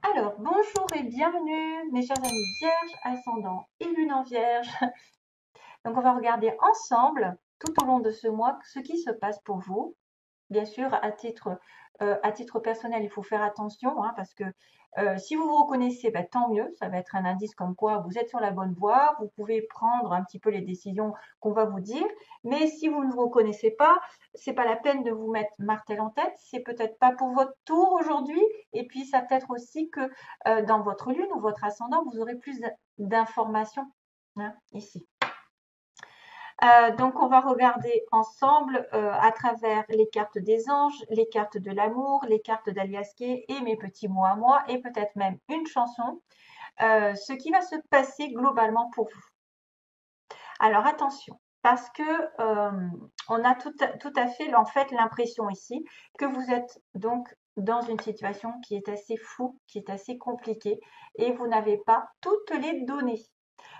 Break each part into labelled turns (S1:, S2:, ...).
S1: Alors, bonjour et bienvenue, mes chers amis vierges, ascendant et lune en vierge. Donc, on va regarder ensemble, tout au long de ce mois, ce qui se passe pour vous. Bien sûr, à titre personnel, il faut faire attention, hein, parce que si vous vous reconnaissez, ben, tant mieux, ça va être un indice comme quoi vous êtes sur la bonne voie, vous pouvez prendre un petit peu les décisions qu'on va vous dire. Mais si vous ne vous reconnaissez pas, c'est pas la peine de vous mettre martel en tête, c'est peut-être pas pour votre tour aujourd'hui. Et puis, ça peut être aussi que dans votre lune ou votre ascendant, vous aurez plus d'informations, hein, ici. Donc, on va regarder ensemble à travers les cartes des anges, les cartes de l'amour, les cartes d'Alias Kay et mes petits mots à moi, et peut-être même une chanson, ce qui va se passer globalement pour vous. Alors, attention, parce que on a tout à fait en fait l'impression ici que vous êtes donc dans une situation qui est assez floue, qui est assez compliquée, et vous n'avez pas toutes les données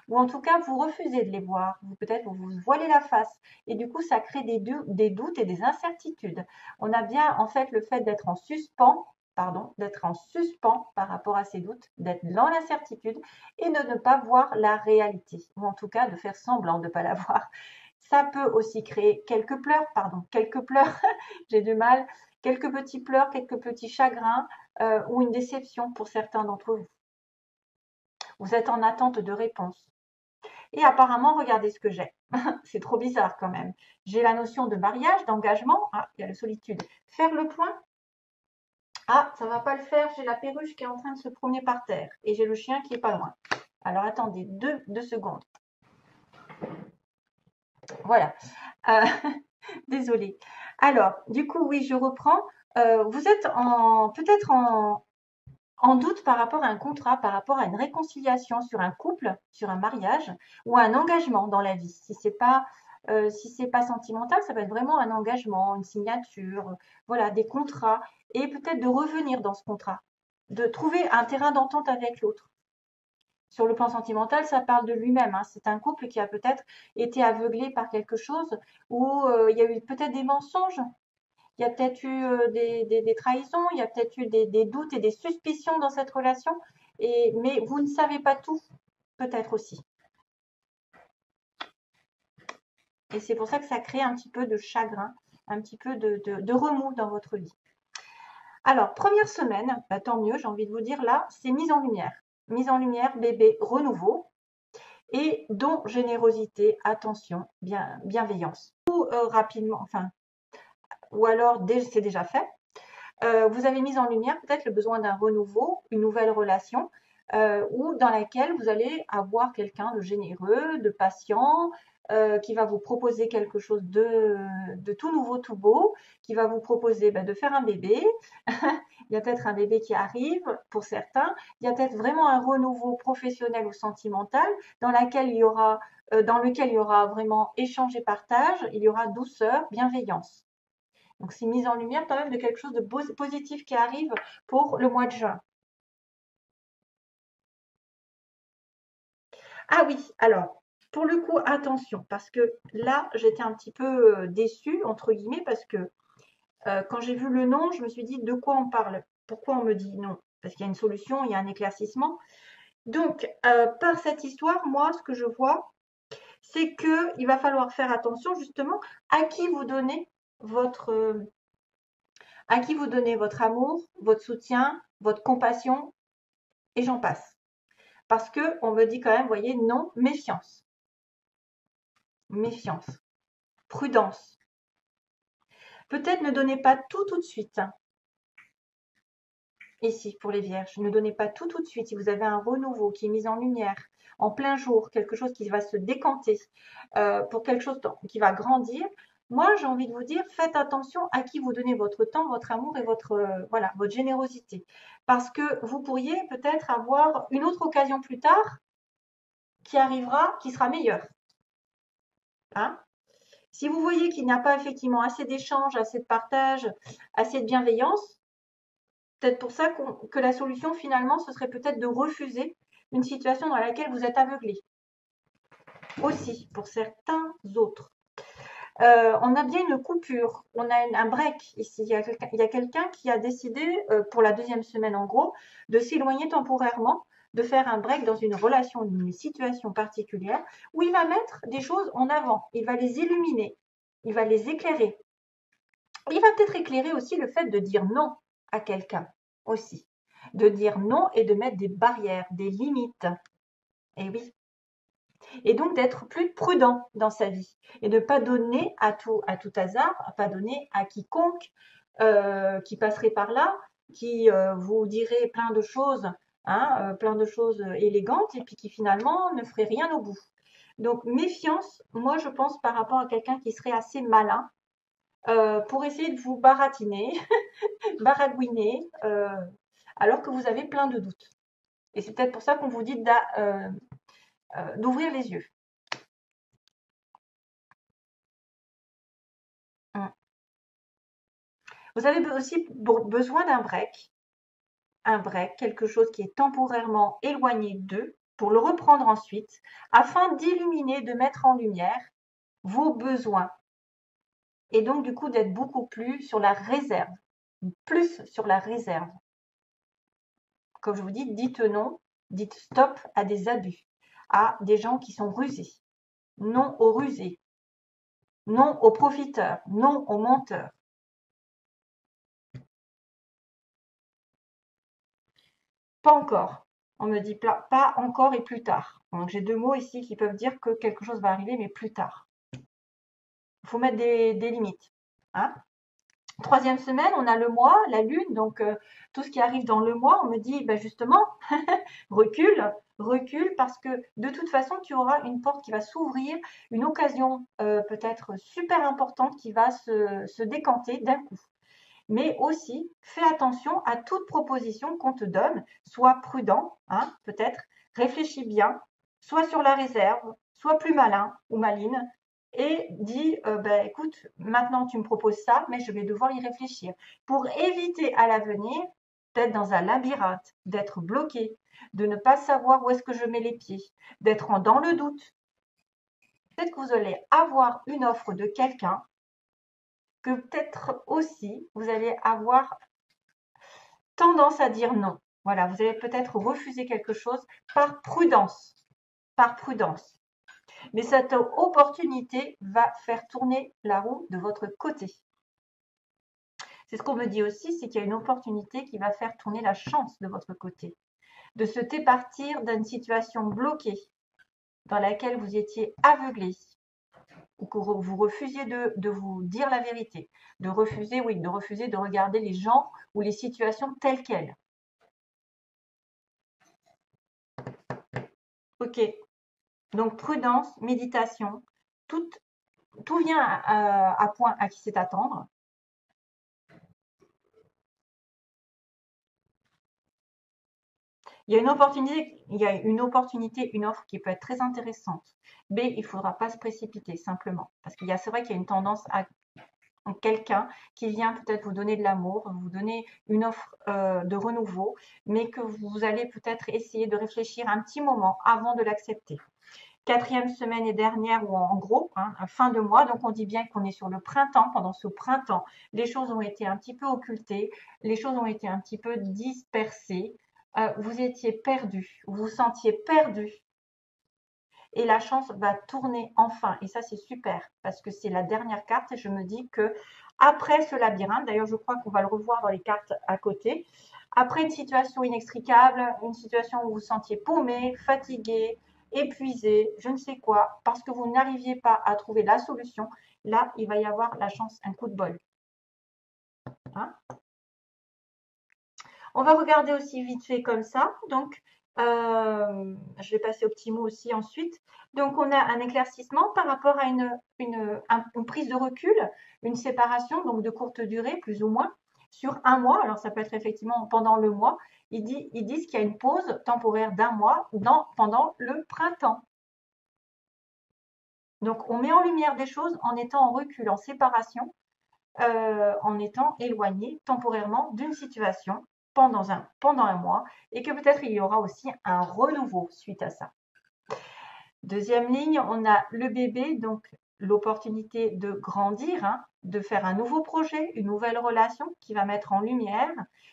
S1: ou en tout cas vous refusez de les voir, peut-être vous vous voilez la face et du coup ça crée des doutes et des incertitudes. On a bien en fait le fait d'être en suspens, pardon, d'être en suspens par rapport à ces doutes, d'être dans l'incertitude et de ne pas voir la réalité ou en tout cas de faire semblant de ne pas la voir. Ça peut aussi créer quelques pleurs, j'ai du mal, quelques petits pleurs, quelques petits chagrins ou une déception pour certains d'entre vous. Vous êtes en attente de réponses. Et apparemment, regardez ce que j'ai. C'est trop bizarre quand même. J'ai la notion de mariage, d'engagement. Ah, il y a la solitude. Faire le point. Ah, ça va pas le faire. J'ai la perruche qui est en train de se promener par terre. Et j'ai le chien qui est pas loin. Alors attendez, deux secondes. Voilà. Euh, désolée. Alors, du coup, oui, je reprends. Vous êtes peut-être en doute par rapport à un contrat, par rapport à une réconciliation sur un couple, sur un mariage ou un engagement dans la vie. Si c'est pas sentimental, ça va être vraiment un engagement, une signature, voilà, des contrats et peut-être de revenir dans ce contrat, de trouver un terrain d'entente avec l'autre. Sur le plan sentimental, ça parle de lui-même, hein. C'est un couple qui a peut-être été aveuglé par quelque chose ou il y a eu peut-être des mensonges, il y a peut-être eu des trahisons, il y a peut-être eu des doutes et des suspicions dans cette relation, mais vous ne savez pas tout, peut-être aussi. Et c'est pour ça que ça crée un petit peu de chagrin, un petit peu de remous dans votre vie. Alors, première semaine, bah, tant mieux, j'ai envie de vous dire là, c'est mise en lumière. Mise en lumière, bébé, renouveau, et dont générosité, attention, bienveillance. Ou rapidement, enfin, ou alors c'est déjà fait. Vous avez mis en lumière peut-être le besoin d'un renouveau, une nouvelle relation, ou dans laquelle vous allez avoir quelqu'un de généreux, de patient, qui va vous proposer quelque chose de tout nouveau, tout beau, qui va vous proposer de faire un bébé. Il y a peut-être un bébé qui arrive pour certains. Il y a peut-être vraiment un renouveau professionnel ou sentimental dans lequel il y aura vraiment échange et partage, il y aura douceur, bienveillance. Donc, c'est mise en lumière quand même de quelque chose de positif qui arrive pour le mois de juin. Ah oui, alors, pour le coup, attention, parce que là, j'étais un petit peu déçue, entre guillemets, parce que quand j'ai vu le nom, je me suis dit de quoi on parle? Pourquoi on me dit non? Parce qu'il y a une solution, il y a un éclaircissement. Donc, par cette histoire, moi, ce que je vois, c'est qu'il va falloir faire attention justement à qui vous donnez votre, à qui vous donnez votre amour, votre soutien, votre compassion, et j'en passe. Parce que on me dit quand même, vous voyez, non, méfiance, méfiance, prudence. Peut-être ne donnez pas tout de suite. Ici, pour les vierges, ne donnez pas tout de suite. Si vous avez un renouveau qui est mis en lumière, en plein jour, quelque chose qui va se décanter, pour quelque chose qui va grandir, moi, j'ai envie de vous dire, faites attention à qui vous donnez votre temps, votre amour et voilà, votre générosité. Parce que vous pourriez peut-être avoir une autre occasion plus tard qui arrivera, qui sera meilleure. Hein? Si vous voyez qu'il n'y a pas effectivement assez d'échanges, assez de partage, assez de bienveillance, peut-être pour ça que la solution finalement, ce serait peut-être de refuser une situation dans laquelle vous êtes aveuglé. Aussi, pour certains autres. On a bien une coupure, on a un break ici. Il y a quelqu'un qui a décidé, pour la deuxième semaine en gros, de s'éloigner temporairement, de faire un break dans une relation, une situation particulière, où il va mettre des choses en avant, il va les illuminer, il va les éclairer. Il va peut-être éclairer aussi le fait de dire non à quelqu'un aussi, de dire non et de mettre des barrières, des limites. Et oui, et donc d'être plus prudent dans sa vie et de ne pas donner à tout hasard, pas donner à quiconque qui passerait par là, qui vous dirait plein de choses élégantes et puis qui finalement ne ferait rien au bout. Donc méfiance, moi je pense par rapport à quelqu'un qui serait assez malin pour essayer de vous baratiner, baragouiner, alors que vous avez plein de doutes. Et c'est peut-être pour ça qu'on vous dit d'ouvrir les yeux. Hum. Vous avez aussi besoin d'un break, quelque chose qui est temporairement éloigné d'eux, pour le reprendre ensuite, afin d'illuminer, de mettre en lumière vos besoins. Et donc, du coup, d'être beaucoup plus sur la réserve, plus sur la réserve. Comme je vous dis, dites non, dites stop à des abus, à des gens qui sont rusés, non aux rusés, non aux profiteurs, non aux menteurs. Pas encore. On me dit pas encore et plus tard. Donc j'ai deux mots ici qui peuvent dire que quelque chose va arriver, mais plus tard. Il faut mettre des limites. Hein. Troisième semaine, on a le mois, la lune, donc tout ce qui arrive dans le mois, on me dit ben justement, recule, recule, parce que de toute façon, tu auras une porte qui va s'ouvrir, une occasion peut-être super importante qui va se décanter d'un coup. Mais aussi, fais attention à toute proposition qu'on te donne, sois prudent, hein, peut-être, réfléchis bien, sois sur la réserve, sois plus malin ou maline, et dis, ben, écoute, maintenant tu me proposes ça, mais je vais devoir y réfléchir. Pour éviter à l'avenir d'être dans un labyrinthe, d'être bloqué, de ne pas savoir où est-ce que je mets les pieds, d'être dans le doute. Peut-être que vous allez avoir une offre de quelqu'un que peut-être aussi vous allez avoir tendance à dire non. Voilà, vous allez peut-être refuser quelque chose par prudence, par prudence. Mais cette opportunité va faire tourner la roue de votre côté. C'est ce qu'on me dit aussi, c'est qu'il y a une opportunité qui va faire tourner la chance de votre côté. De se départir d'une situation bloquée dans laquelle vous étiez aveuglé ou que vous refusiez de vous dire la vérité, de refuser de regarder les gens ou les situations telles quelles. Ok, donc prudence, méditation, tout vient à point à qui sait attendre. Il y a une opportunité, une offre qui peut être très intéressante. Mais il ne faudra pas se précipiter simplement. Parce c'est vrai qu'il y a une tendance à quelqu'un qui vient peut-être vous donner de l'amour, vous donner une offre de renouveau, mais que vous allez peut-être essayer de réfléchir un petit moment avant de l'accepter. Quatrième semaine et dernière, ou en gros, hein, fin de mois, donc on dit bien qu'on est sur le printemps. Pendant ce printemps, les choses ont été un petit peu occultées, les choses ont été un petit peu dispersées, vous étiez perdu, vous vous sentiez perdu, et la chance va tourner enfin, et ça c'est super, parce que c'est la dernière carte, et je me dis que après ce labyrinthe, d'ailleurs je crois qu'on va le revoir dans les cartes à côté, après une situation inextricable, une situation où vous vous sentiez paumé, fatigué, épuisé, je ne sais quoi, parce que vous n'arriviez pas à trouver la solution, là il va y avoir la chance, un coup de bol. Hein. On va regarder aussi vite fait comme ça. Donc, je vais passer au petit mot aussi ensuite. Donc, on a un éclaircissement par rapport à une prise de recul, une séparation, donc de courte durée, plus ou moins, sur un mois. Alors, ça peut être effectivement pendant le mois. Ils disent qu'il y a une pause temporaire d'un mois pendant le printemps. Donc, on met en lumière des choses en étant en recul, en séparation, en étant éloigné temporairement d'une situation pendant un mois, et que peut-être il y aura aussi un renouveau suite à ça. Deuxième ligne, on a le bébé, donc l'opportunité de grandir, hein, de faire un nouveau projet, une nouvelle relation qui va mettre en lumière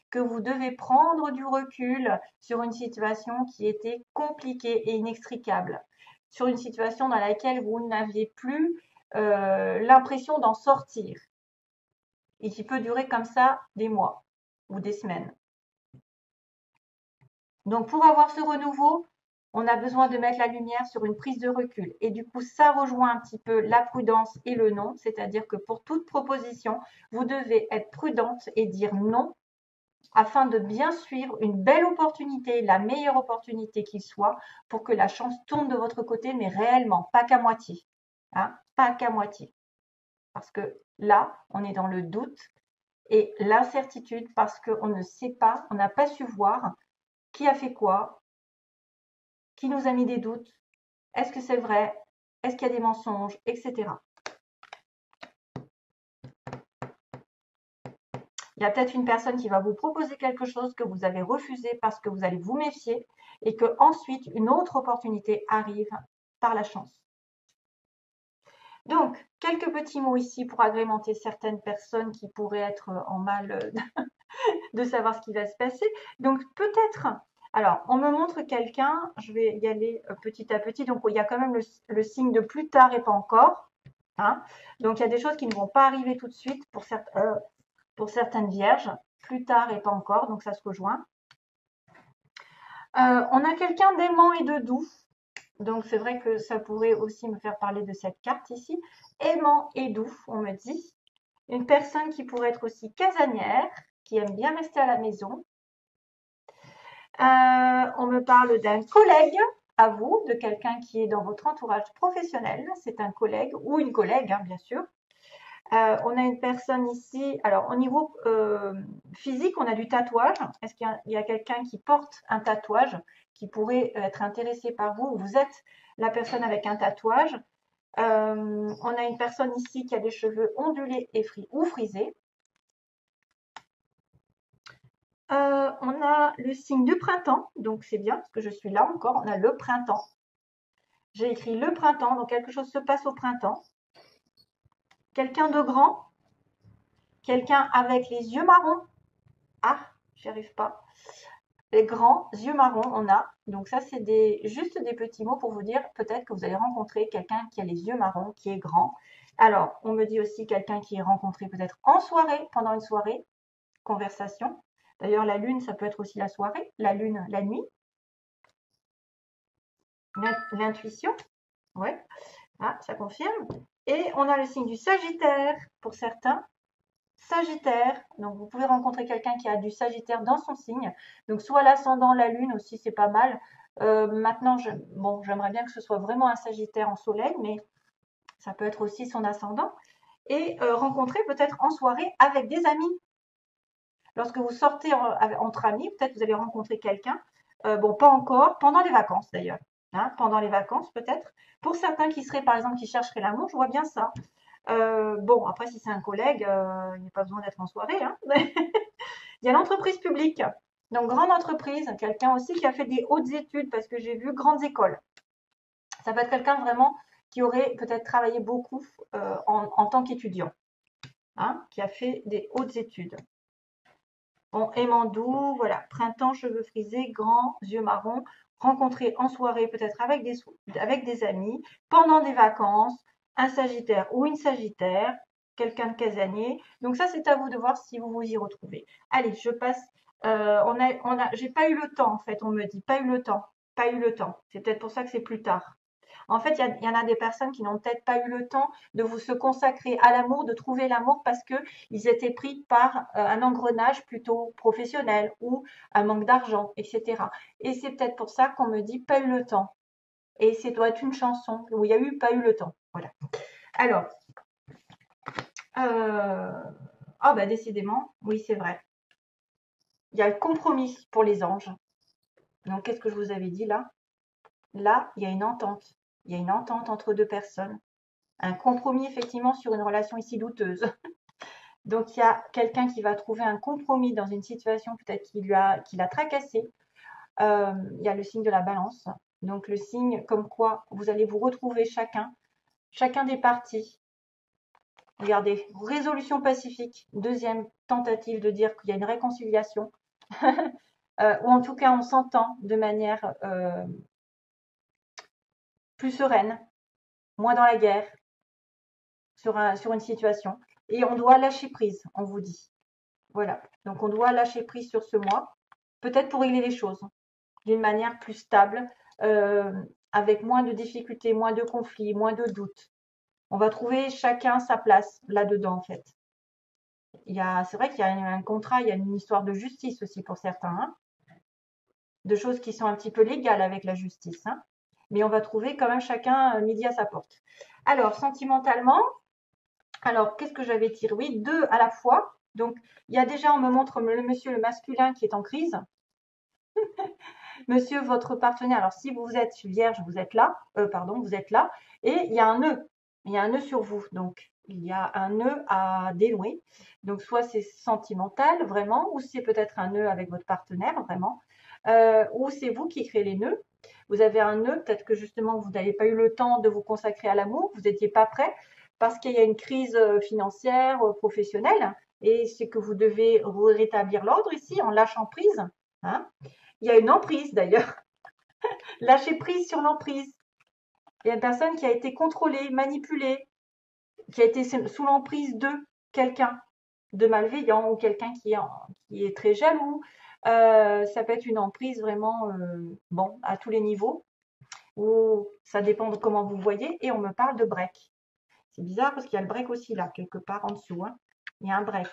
S1: que vous devez prendre du recul sur une situation qui était compliquée et inextricable, sur une situation dans laquelle vous n'aviez plus l'impression d'en sortir et qui peut durer comme ça des mois ou des semaines. Donc pour avoir ce renouveau, on a besoin de mettre la lumière sur une prise de recul. Et du coup, ça rejoint un petit peu la prudence et le non, c'est-à-dire que pour toute proposition, vous devez être prudente et dire non afin de bien suivre une belle opportunité, la meilleure opportunité qui soit, pour que la chance tourne de votre côté, mais réellement, pas qu'à moitié. Hein, pas qu'à moitié. Parce que là, on est dans le doute et l'incertitude parce qu'on ne sait pas, on n'a pas su voir qui a fait quoi, qui nous a mis des doutes, est-ce que c'est vrai, est-ce qu'il y a des mensonges, etc. Il y a peut-être une personne qui va vous proposer quelque chose que vous avez refusé parce que vous allez vous méfier et que ensuite une autre opportunité arrive par la chance. Donc, quelques petits mots ici pour agrémenter certaines personnes qui pourraient être en mal de savoir ce qui va se passer. Donc, peut-être, alors, on me montre quelqu'un, je vais y aller petit à petit. Donc, il y a quand même le signe de plus tard et pas encore. Hein. Donc, il y a des choses qui ne vont pas arriver tout de suite pour certaines vierges, plus tard et pas encore, donc ça se rejoint. On a quelqu'un d'aimant et de doux, donc c'est vrai que ça pourrait aussi me faire parler de cette carte ici. Aimant et doux, on me dit. Une personne qui pourrait être aussi casanière, qui aime bien rester à la maison. On me parle d'un collègue à vous, de quelqu'un qui est dans votre entourage professionnel. C'est un collègue ou une collègue, hein, bien sûr. On a une personne ici, alors au niveau physique, on a du tatouage. Est-ce qu'il y a quelqu'un qui porte un tatouage qui pourrait être intéressé par vous ou vous êtes la personne avec un tatouage? On a une personne ici qui a des cheveux ondulés et ou frisés. On a le signe du printemps, donc c'est bien parce que je suis là encore. On a le printemps. J'ai écrit le printemps, donc quelque chose se passe au printemps. Quelqu'un de grand, quelqu'un avec les yeux marrons. Ah, j'y arrive pas. Les grands yeux marrons, on a. Donc ça, c'est juste des petits mots pour vous dire peut-être que vous allez rencontrer quelqu'un qui a les yeux marrons, qui est grand. Alors, on me dit aussi quelqu'un qui est rencontré peut-être en soirée, pendant une soirée, conversation. D'ailleurs, la lune, ça peut être aussi la soirée, la lune, la nuit. L'intuition, ouais, ah, ça confirme. Et on a le signe du Sagittaire pour certains. Sagittaire, donc vous pouvez rencontrer quelqu'un qui a du Sagittaire dans son signe. Donc soit l'ascendant, la lune aussi, c'est pas mal. Maintenant, j'aimerais bien que ce soit vraiment un Sagittaire en soleil, mais ça peut être aussi son ascendant. Et rencontrer peut-être en soirée avec des amis. Lorsque vous sortez entre amis, peut-être vous allez rencontrer quelqu'un. Bon, pas encore, pendant les vacances d'ailleurs. Hein, pendant les vacances peut-être. Pour certains qui seraient, par exemple, qui chercheraient l'amour, je vois bien ça. Bon, après, si c'est un collègue, il n'y a pas besoin d'être en soirée. Hein. Il y a l'entreprise publique. Donc, grande entreprise, quelqu'un aussi qui a fait des hautes études, parce que j'ai vu grandes écoles. Ça peut être quelqu'un vraiment qui aurait peut-être travaillé beaucoup en tant qu'étudiant, hein, qui a fait des hautes études. Bon, aimant doux, voilà, printemps, cheveux frisés, grands, yeux marrons, rencontré en soirée peut-être avec des amis, pendant des vacances, un Sagittaire ou une Sagittaire, quelqu'un de casanier. Donc ça, c'est à vous de voir si vous vous y retrouvez. Allez, je passe. J'ai pas eu le temps en fait, on me dit, pas eu le temps, pas eu le temps. C'est peut-être pour ça que c'est plus tard. En fait, il y en a des personnes qui n'ont peut-être pas eu le temps de se consacrer à l'amour, de trouver l'amour parce qu'ils étaient pris par un engrenage plutôt professionnel ou un manque d'argent, etc. Et c'est peut-être pour ça qu'on me dit pas eu le temps. Et c'est doit être une chanson où il y a eu pas eu le temps. Voilà. Alors, bah décidément, oui, c'est vrai. Il y a le compromis pour les anges. Donc, qu'est-ce que je vous avais dit là? Là, il y a une entente. Il y a une entente entre deux personnes. Un compromis effectivement sur une relation ici douteuse. Donc il y a quelqu'un qui va trouver un compromis dans une situation peut-être qui l'a tracassé. Il y a le signe de la balance. Donc le signe comme quoi vous allez vous retrouver chacun chacun des partis. Regardez, résolution pacifique, deuxième tentative de dire qu'il y a une réconciliation, ou en tout cas on s'entend de manière plus sereine, moins dans la guerre, sur une situation. Et on doit lâcher prise, on vous dit. Voilà, donc on doit lâcher prise sur ce mois, peut-être pour régler les choses d'une manière plus stable, avec moins de difficultés, moins de conflits, moins de doutes. On va trouver chacun sa place là-dedans, en fait. C'est vrai qu'il y a un contrat, il y a une histoire de justice aussi pour certains, hein, de choses qui sont un petit peu légales avec la justice, hein, mais on va trouver quand même chacun midi à sa porte. Alors, sentimentalement, alors qu'est-ce que j'avais tiré? Oui, deux à la fois. Donc, il y a déjà, on me montre le monsieur, le masculin qui est en crise. Monsieur, votre partenaire, alors si vous êtes vierge, vous êtes là, pardon, vous êtes là, et il y a un nœud, il y a un nœud sur vous, donc il y a un nœud à dénouer. Donc soit c'est sentimental vraiment, ou c'est peut-être un nœud avec votre partenaire vraiment, ou c'est vous qui créez les nœuds. Vous avez un nœud, peut-être que justement vous n'avez pas eu le temps de vous consacrer à l'amour, vous n'étiez pas prêt, parce qu'il y a une crise financière, professionnelle, et c'est que vous devez rétablir l'ordre ici en lâchant prise. Hein. Il y a une emprise d'ailleurs. Lâcher prise sur l'emprise. Il y a une personne qui a été contrôlée, manipulée, qui a été sous l'emprise de quelqu'un de malveillant ou quelqu'un qui est très jaloux. Ça peut être une emprise vraiment, bon, à tous les niveaux, ou ça dépend de comment vous voyez. Et on me parle de break. C'est bizarre parce qu'il y a le break aussi là, quelque part en dessous. Hein. Il y a un break.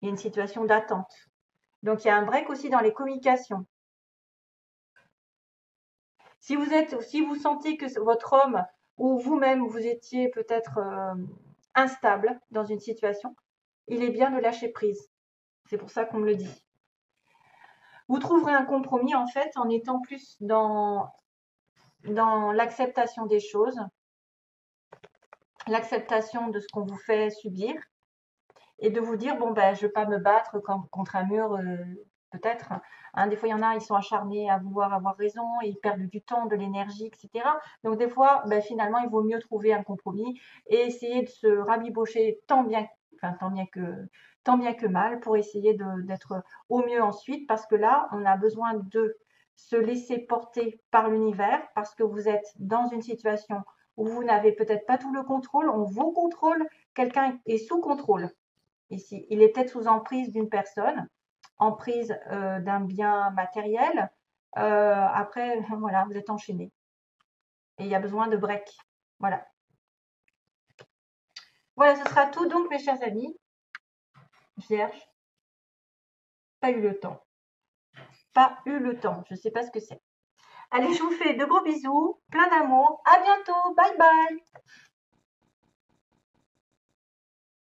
S1: Il y a une situation d'attente. Donc il y a un break aussi dans les communications. Si vous sentez que votre homme ou vous-même, vous étiez peut-être instable dans une situation, il est bien de lâcher prise. C'est pour ça qu'on me le dit. Vous trouverez un compromis en fait en étant plus dans l'acceptation des choses, l'acceptation de ce qu'on vous fait subir et de vous dire bon ben je ne vais pas me battre contre un mur peut-être. Hein, des fois il y en a, ils sont acharnés à vouloir avoir raison, et ils perdent du temps, de l'énergie, etc. Donc des fois, ben, finalement, il vaut mieux trouver un compromis et essayer de se rabibocher tant bien que mal pour essayer d'être au mieux ensuite, parce que là, on a besoin de se laisser porter par l'univers, parce que vous êtes dans une situation où vous n'avez peut-être pas tout le contrôle, on vous contrôle, quelqu'un est sous contrôle. Ici, il est peut-être sous emprise d'une personne, emprise d'un bien matériel. Après, voilà, vous êtes enchaîné. Et il y a besoin de break. Voilà. Voilà, ce sera tout donc, mes chers amis. Vierge, pas eu le temps. Pas eu le temps. Je ne sais pas ce que c'est. Allez, je vous fais de gros bisous, plein d'amour. À bientôt. Bye bye.